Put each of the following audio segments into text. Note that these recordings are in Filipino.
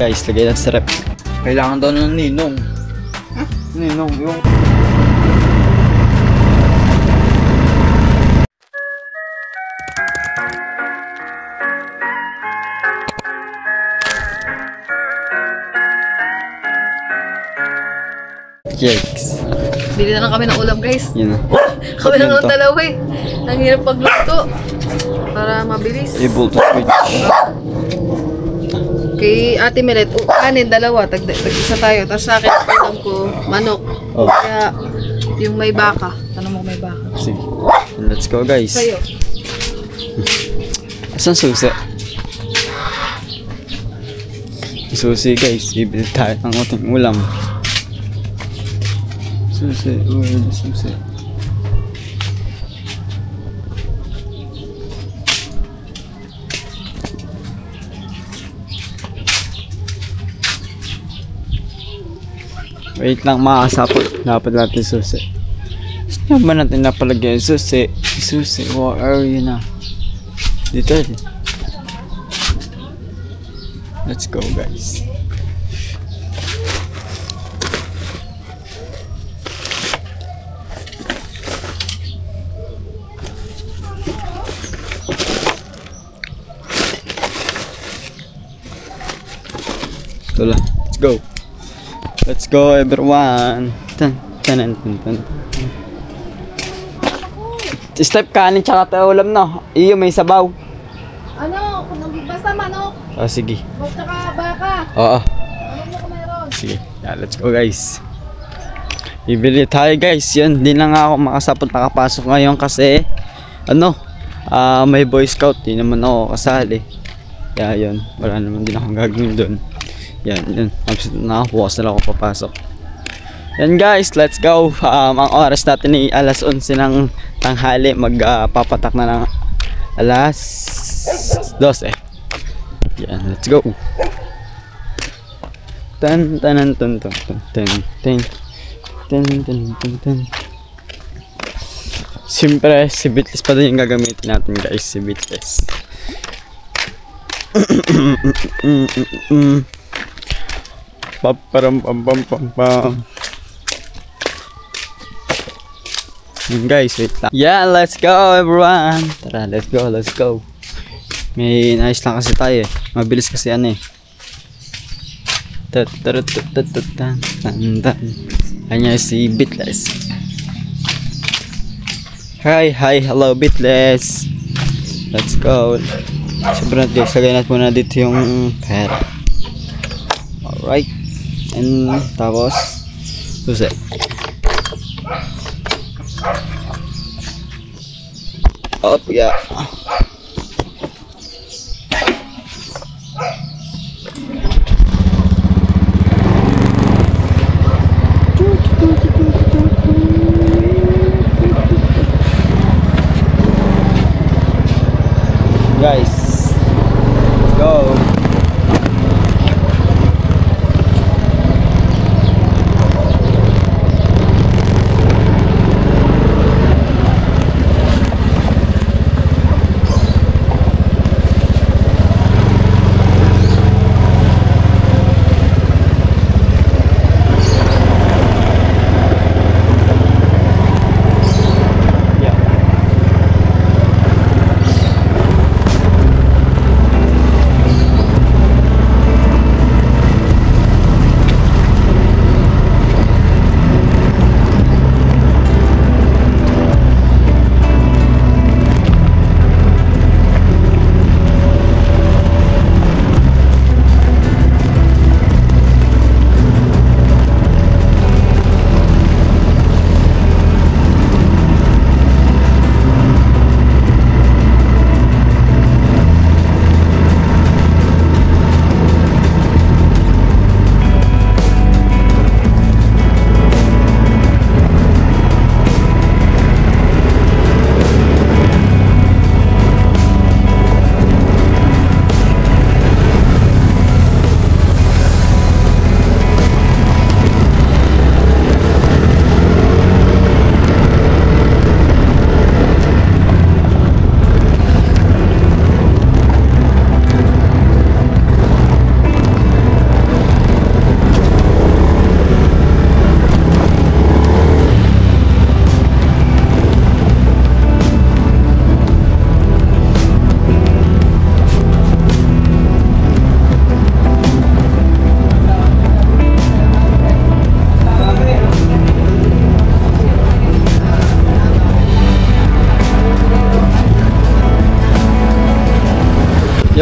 Guys, lagay natin sa rep. Kailangan daw ng ninong. Ninong yung... Yikes. Bili na lang kami ng ulam, guys. Yun na. Kami na lang dalawa eh. Ang hirap pagluto. Para mabilis. Able to switch. Kay Ate Milet, kanin, dalawa. Tag-isa tayo. Tapos sa akin, ulam ko, manok. Oh. Kaya, yung may baka. Tanong mo may baka. Sige. Let's go, guys. Sa'yo. Asan susi? Susi, guys. Bibili tayo ng ating ulam. Susi, susi. Wait lang, makakasapot. Dapat natin susi. Saan ba natin napalagyan? Susi. Susi. Where are you na? Dito. Let's go, guys. Ito lang. Let's go. Let's go, everyone. Tan, tan, tan, tan. Step kanin tsaka tayo ulam no. Iyo may sabaw. Ano? Basta manok. Oh, sige. Tsaka baka. Oo. Ano mo kung meron? Sige. Yeah, let's go, guys. Bibili tayo, guys. Yan, di lang ako makasapot nakapasok ngayon kasi ano, may Boy Scout. Di naman ako kasali. Kaya yun, wala naman din akong gagawin doon. Yan, yan. Nakapuwas na lang ako papasok. Yan, guys, let's go. Ang oras natin ay alas 11 ng tanghali. Magpapatak na ng alas 12. Yan, let's go. Tan tan tan tan tan tan tan tan tan tan. Siyempre, si Bitless pa din yung gagamitin natin, guys. Si Bitless. Paparam pam pam pam pam. Guys, wait lang. Yeah, let's go, everyone. Tara, let's go, let's go. May nice lang kasi tayo eh. Mabilis kasi ano eh. Kanya si Bitless. Hi, hello Bitless. Let's go. Sobrang guys, lagay natin muna dito yung pera. Alright. And tapos susi. Up, yeah. Guys, let's go.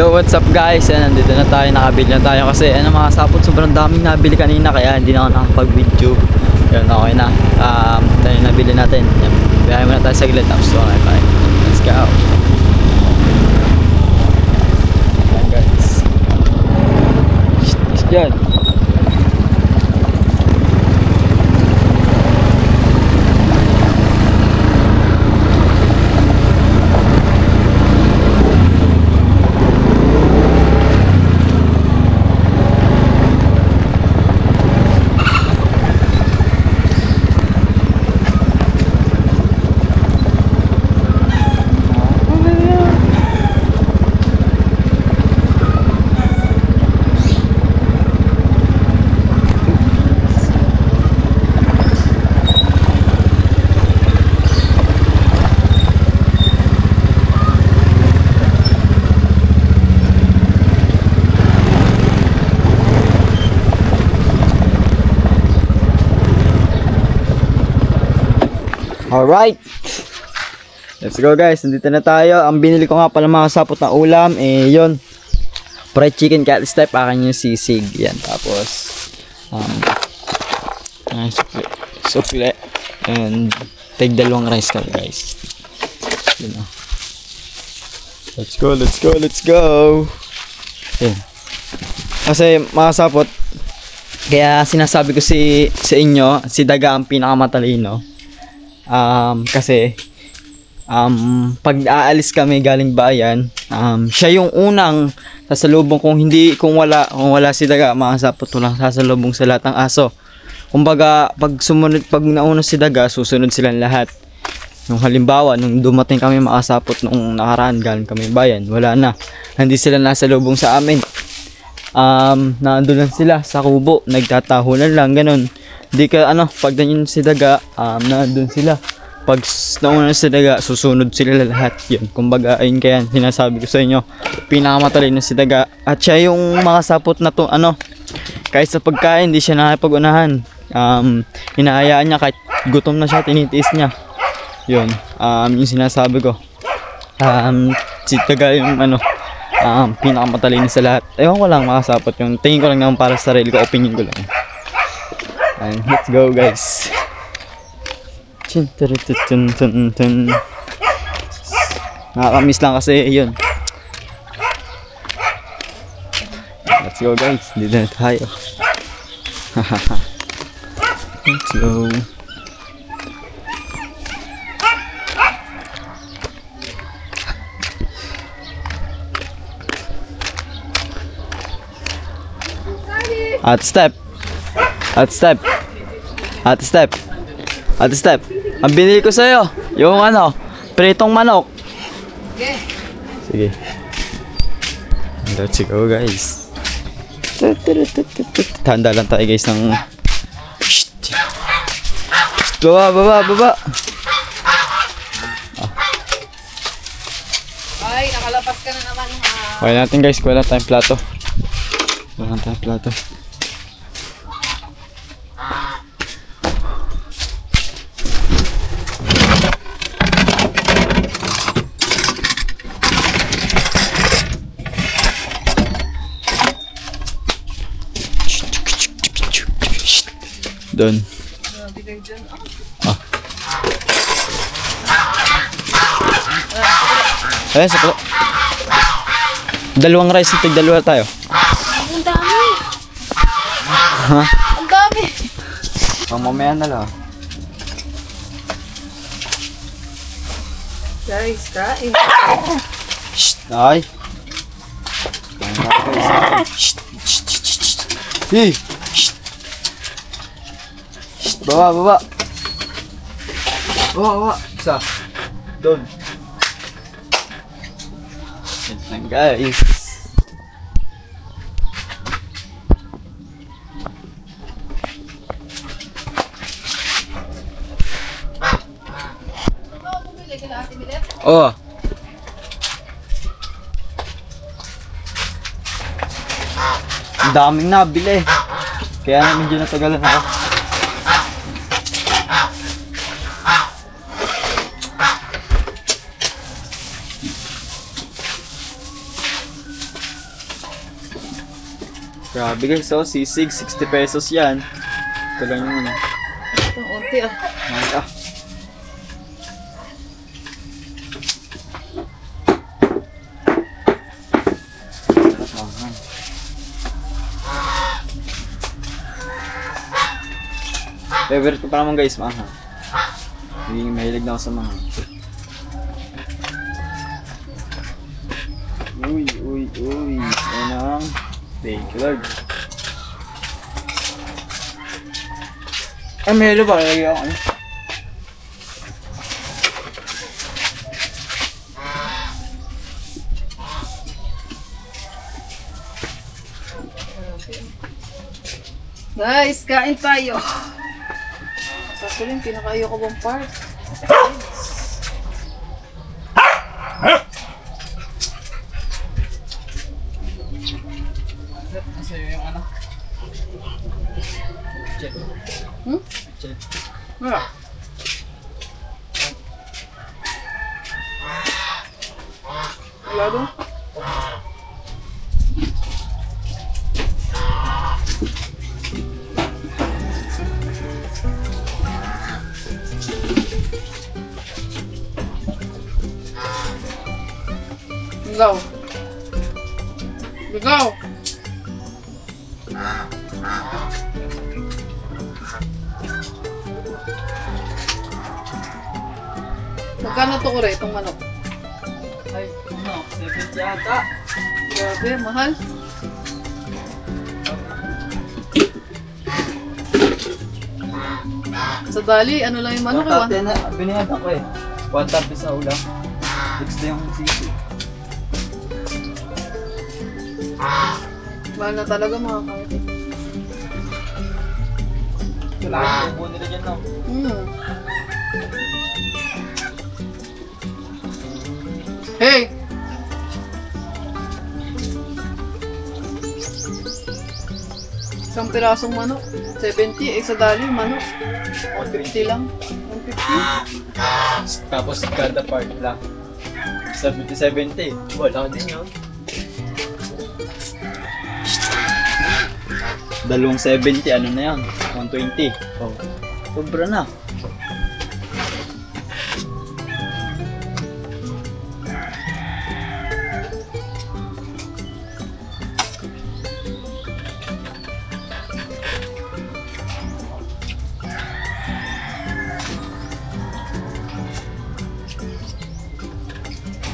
Yo, what's up guys? Yan, nandito na tayo, nakabili na tayo kasi ano mga sapot, sobrang daming nabili kanina kaya hindi na ako nakapag-video. Yan, okay na. Tayo nabili natin. Yan, biyahe muna tayo saglit tapos okay, bye. Let's go. Yan guys. Yan. Alright, let's go guys, nandito na tayo. Ang binili ko nga pala mga sapot na ulam, yun, fried chicken cat step, akin yung sisig, yan, tapos sukle, and take dalawang rice ka guys, yun, let's go, let's go, yun. Kasi mga sapot, kaya sinasabi ko sa inyo, si Daga ang pinakamatalino. Kasi pag aalis kami galing bayan, siya yung unang sasalubong kung wala si Daga, makasapot lang sasalubong sa lahat ng aso. Kumbaga pag nauna si Daga, susunod silang lahat. Yung halimbawa nung dumating kami makasapot nung nakaraan galing kami bayan, wala na, hindi sila nasalubong sa amin. Naandun lang sila sa kubo, nagtatahunan lang ganun. Di ka pag nandiyan si Daga, nandun sila. Pag nauna si Daga, susunod sila lahat. Yun, kumbaga ayun, kaya sinasabi ko sa inyo, pinakamatalino si Daga. At siya yung makasapot na to, kahit sa pagkain, di siya nakipag-unahan. Hinahayaan niya, kahit gutom na siya, tinitiis niya. Yun, yung sinasabi ko. Si Daga yung pinakamatalino sa lahat. Ewan ko lang makasapot yung tingin ko lang naman para sa sarili ko, opinion ko lang. And let's go guys. Nakakamiss lang kasi yun. Let's go guys, dito na tayo. Let's go. At step. Ang binili ko sa'yo, yung pritong manok. Sige. Let's go guys. Tanda lang tayo guys ng baba. Ay, nakalapas ka na naman. Okay natin guys, wala tayong plato. Doon. Ayan, saklo. Dalawang rice, dalawa tayo. Ang dami. Ha? Ang dami. Mamaya na lang. Guys, kain. Ay. Hey. Baba. Isa. Doon. Yan guys. Oh. Ang daming nabili. Kaya na medyo natagalan ako. Grabe guys, so sisig, 60 pesos yan. Ito lang yung ano. Itong unti ah. Ay, ah. Favorite ko pa naman guys, mahal. Hindi mahilig na ako sa mahal. Uy, uy, uy. Ayan ang thank you Lord. Ay, may halo ba? Lagay ako ano? Guys, kain tayo. Actually, yung pinaka-ayoko bang part. Sa'yo yung ano? Check. Hmm? Check. Wala. Wala doon? Ligaw. Ligaw. Magkano to kore itong manok? Ay, ano? 70 yata. Grabe, mahal. Sa dali, ano lang yung manok eh? Tate na, binihada ko eh. 1 sa ulam. 6 yung sisi. Mahal na talaga mga kahit eh. Kailangan ubo nila dyan no? Hey! Isang pirasong manok. 70, eh sa dali, manok. 150 lang. 150. Tapos kada part lang. 70. Wala din yun. Dalawang 70, ano na yan? 120. Oh. Sobra na.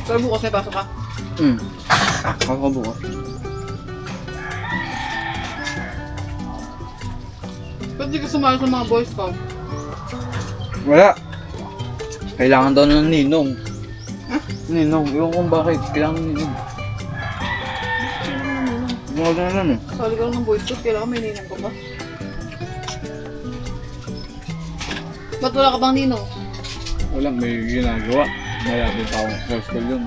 Pero bukas may pasok ka. Ako bukas. Ba't di ka sumali sa mga boys ko? Wala. Kailangan daw ng ninong. Ha? Ninong. Ewan kung bakit. Kailangan ng ninong. Wala na lang eh. Sali ka lang ng boys ko, kailangan may ninong ka ba? Ba't wala ka bang ninong? Wala, may ginagawa. Mayroon pa akong first call yun.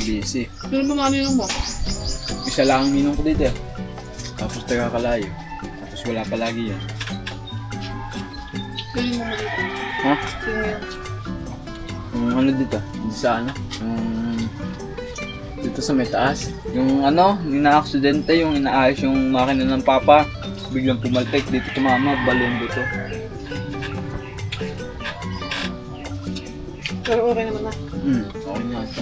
Busy. Sino ba mga ninong mo? Isa lang ang ninong ko dito eh. Tapos taga Kalayo. Tapos wala palagi yan. Sino mo dito? Ha? Sino yan? Yung ano dito? Dito sa ano? Yung dito sa may taas. Yung ano, yung na-aksidente, yung inaayos yung makina ng papa. Biglang pumalpik dito tumama, balon dito. Pero okay naman na. Okay nga ito.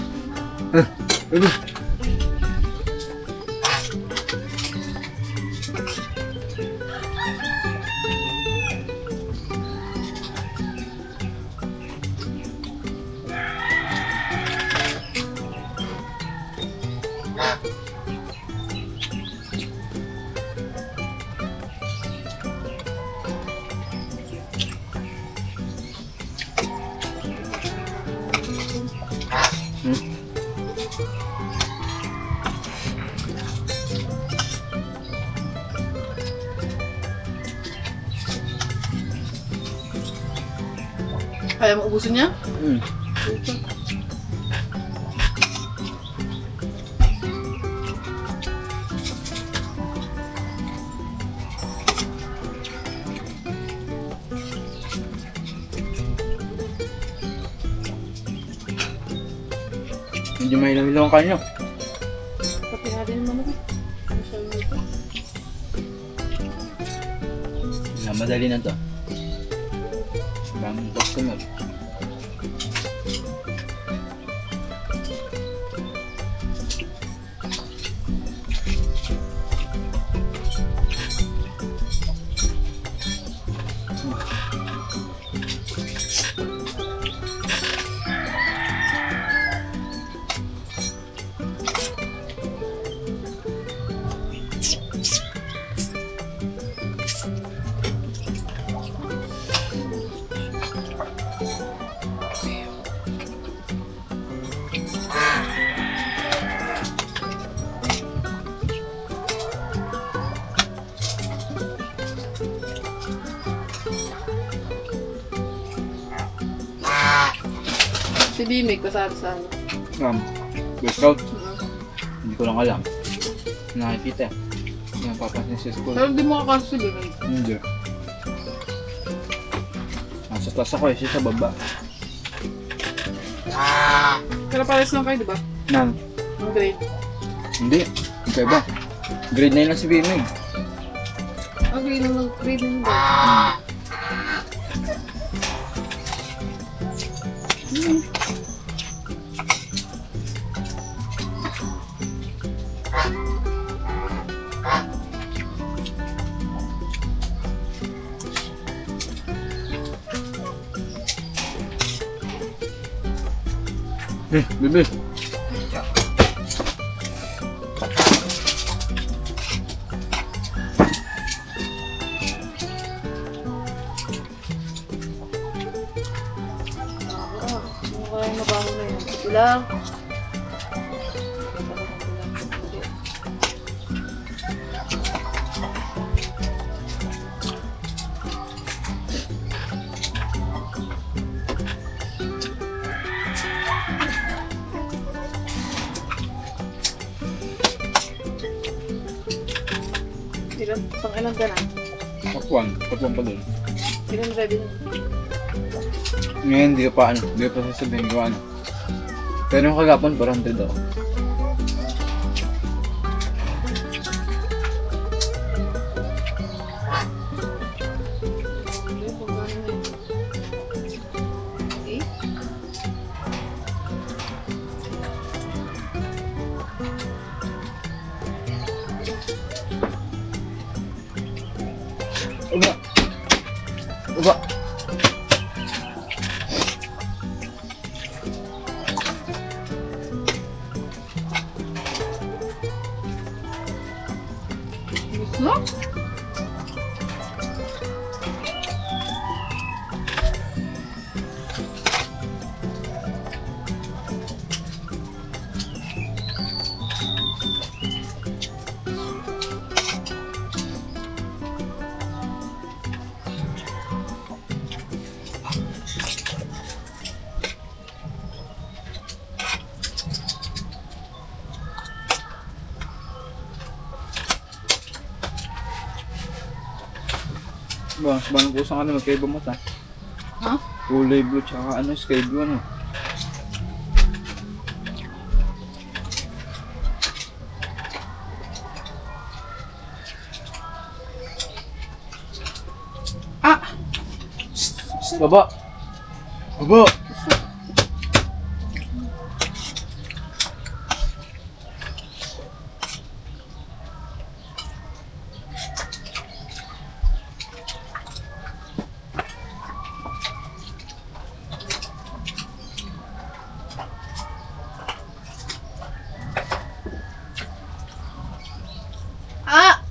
Kaya mo ubusin niya? Medyo may ilaw ang kanyo. Pati nga din naman ako. Ano siya dito? Madali na to. Daming customer. Si Bimig, kasali sa ano. Boy Scout. Hindi ko lang alam. Nakikita. Hindi ang papansin sa school. Pero di mo kakasya si Bimig. Hindi. Nasa taas ako eh, siya sa baba. Pero pares lang kayo, di ba? Nang? Ang grade. Hindi. Ikaw ba? Grade 9 lang si Bimig. Ang grade lang, grade lang ba? Bibi. Mukhang mabaho na yun. Ito lang. Pang ilang ka na? Pakwan pa dun. Ilan ready na? Ngayon, hindi ko pa sasabihin ko ano. Pero yung kagapon, 400 ako. Uba! Uba! Gusto? Ba, sabahan ko sa ano, magkaiba mata. Ha? Kulay blue tsaka ano, sky blue ano. Ah! Baba! Baba! Ah!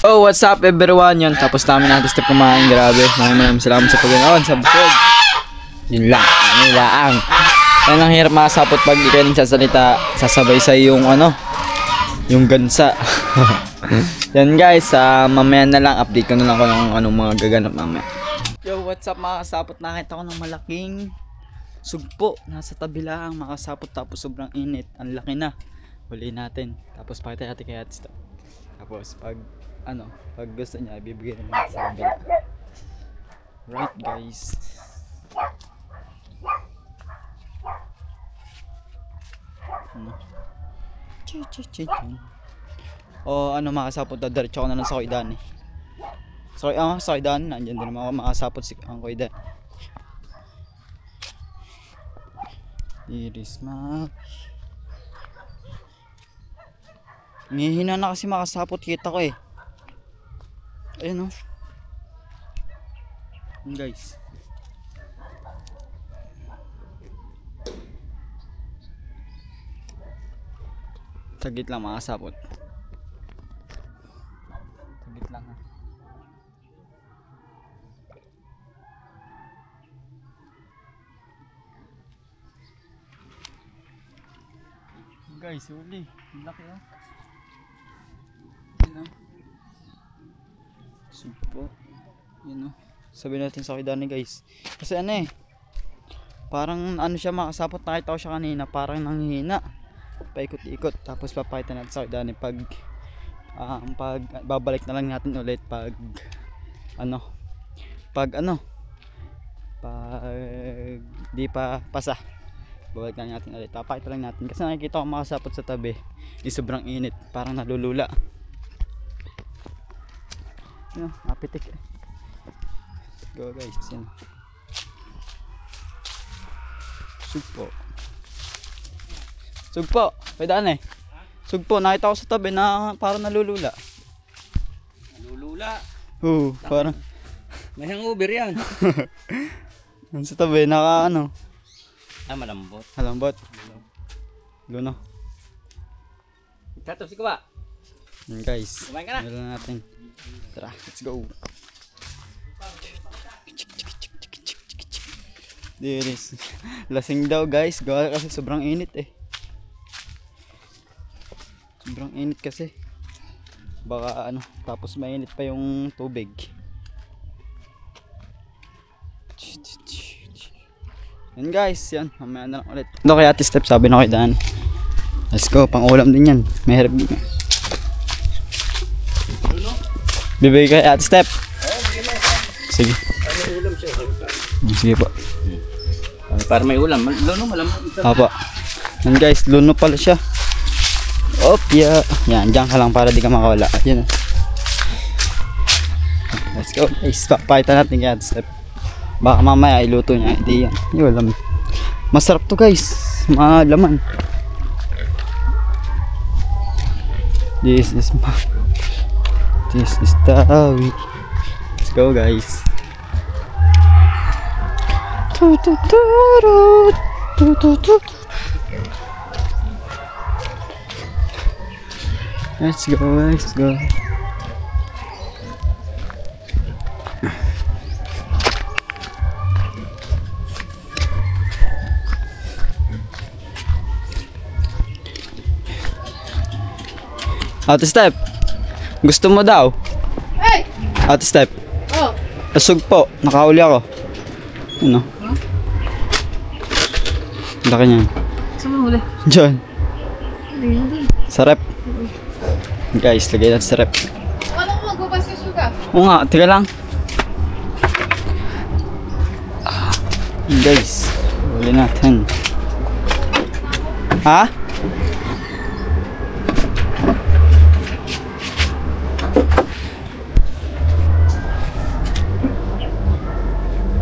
Oh, what's up everyone? Yun, tapos namin natin step kumain. Grabe, maraming salamat sa pag-ganoon. Subscribe. Yun lang, nilaang. Yan ang hirap makasapot pag di kayo nagsasalita. Sasabay sa yung ano, yung gansa. Yan guys, mamaya na lang, update ko na lang kung anong mga gaganap mamaya. Yo, what's up mga kasapot? Nakita ko ng malaking sugpo. Nasa tabi lang, makasapot tapos sobrang init. Ang laki na. Huli natin. Tapos pakita natin kay Ate Stop. Tapos pag gusto niya, ibibigay naman sa kabila. Right guys. O ano makasapot na diretso ko na lang sa Koidan eh. So, sa Koidan, nandiyan din naman ako makasapot ang Koidan. Iris Mac. Ngihina na kasi makasapot, kita ko eh. Ayun o. Guys. Saglit lang makasapot. Saglit lang ha. Guys, huli. Laki oh. Yun oh. Sugpo. Yun oh. Sabihin natin sa Koidan guys. Kasi ano eh. Parang ano siya makasapot, nakita ko siya kanina. Parang nanghihina. Paikot-ikot. Tapos papakita natin sa Koidan pag babalik na lang natin ulit pag di pa pasa. Babalik lang natin ulit. Papakita lang natin. Kasi nakikita ko makasapot sa tabi. Sobrang init. Parang nalulula. Yun, apitik eh. Go guys. Yan. Sugpo. Sugpo. Koidan eh. Sugpo. Nakita ko sa tabi na parang nalulula. Nalulula? Oo. Parang. May hangover yan. Sa tabi. Naka ano. Malambot. Malambot. Luno. Katapos ko ba? Yan guys. Kumain ka na. Meron natin. Tara. Let's go. Diris. Lasing daw guys. Gawa kasi sobrang init eh. Sobrang init kasi. Baka ano. Tapos mainit pa yung tubig. Yan guys. Yan. Mamaya na lang ulit. Ito kay Ate Step. Sabi na kay Dan. Let's go. Pang ulam din yan. May herb. Bibigay kay Ate Step. Sige. Sige po. Para may ulam. Luno, malambot. Apa. Yan guys, luno pala siya. Opya. Yan, dyan ka lang para di ka makawala. Yan. Let's go guys. Papakita natin kaya Ate Step. Baka mamaya iluto niya. Hindi yan. Yung alam. Masarap to guys. Malaman. This is Tawi. Let's go guys. Let's go, let's go. Ate Step, gusto mo daw? Hey! Ate Step, Oh! Sugpo, nakahuli ako. Ano? Laki niyan. Saan mo huli? Diyan. Hindi na din. Sa rep. Guys, lagay natin sa rep. Ano mo magbabasket ka? Oo nga, tiga lang. Guys, huli natin. Ha?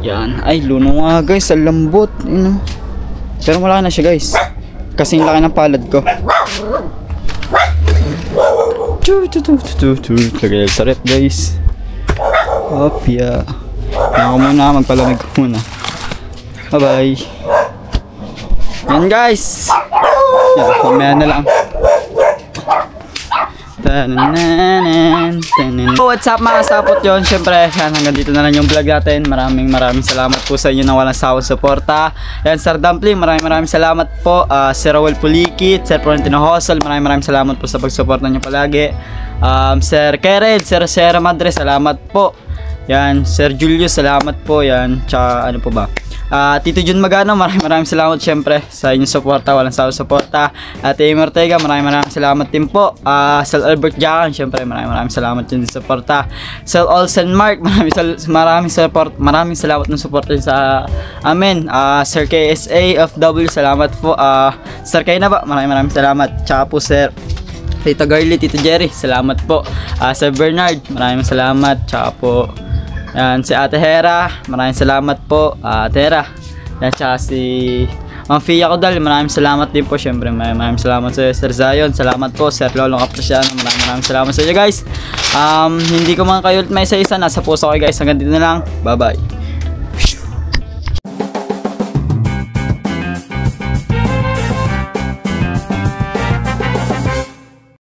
Yan, ay luno nga guys, ang lambot. Pero malaki na siya guys. Kasing laki ng palad ko. Lagay sa rep guys. Opya. Ako muna, magpalamig ko muna. Bye bye. Yan guys. Yan, mamaya na lang. So what's up mga sapot yun. Siyempre hanggang dito na lang yung vlog natin. Maraming salamat po sa inyo na walang sawang suporta. Yan Sir Dumpling, maraming salamat po. Sir Raul Pulikit, Sir Florentino Hosol, maraming salamat po sa pagsuporta nyo palagi. Sir Kered, Sir Madre, salamat po. Yan, Sir Julius, salamat po. Yan, tsaka ano po ba, Tito Jun Magano, maraming salamat syempre sa inyong suporta, walang sawang suporta. Ate Amy Ortega, maraming salamat din po. Sir Albert Jacan, syempre maraming salamat din sa suporta. Sir Olsen Mark, maraming salamat ng suporta sa amin. Sir KSA of W, salamat po. Sir Kayna ba, maraming salamat. Tsaka po Sir Tito Garly, Tito Jerry, salamat po. Sir Bernard, maraming salamat. Tsaka po yan, si Ate Hera, maraming salamat po. Ate Hera. Yan, tsaka si Ma'am Fia Codal, maraming salamat din po. Syempre, maraming salamat sa Sir Zion. Salamat po, Sir Lolong Apreciano. Maraming salamat sa inyo guys. Hindi ko man kayo may isa-isa. Nasa puso ko guys. Hanggang dito na lang. Bye-bye.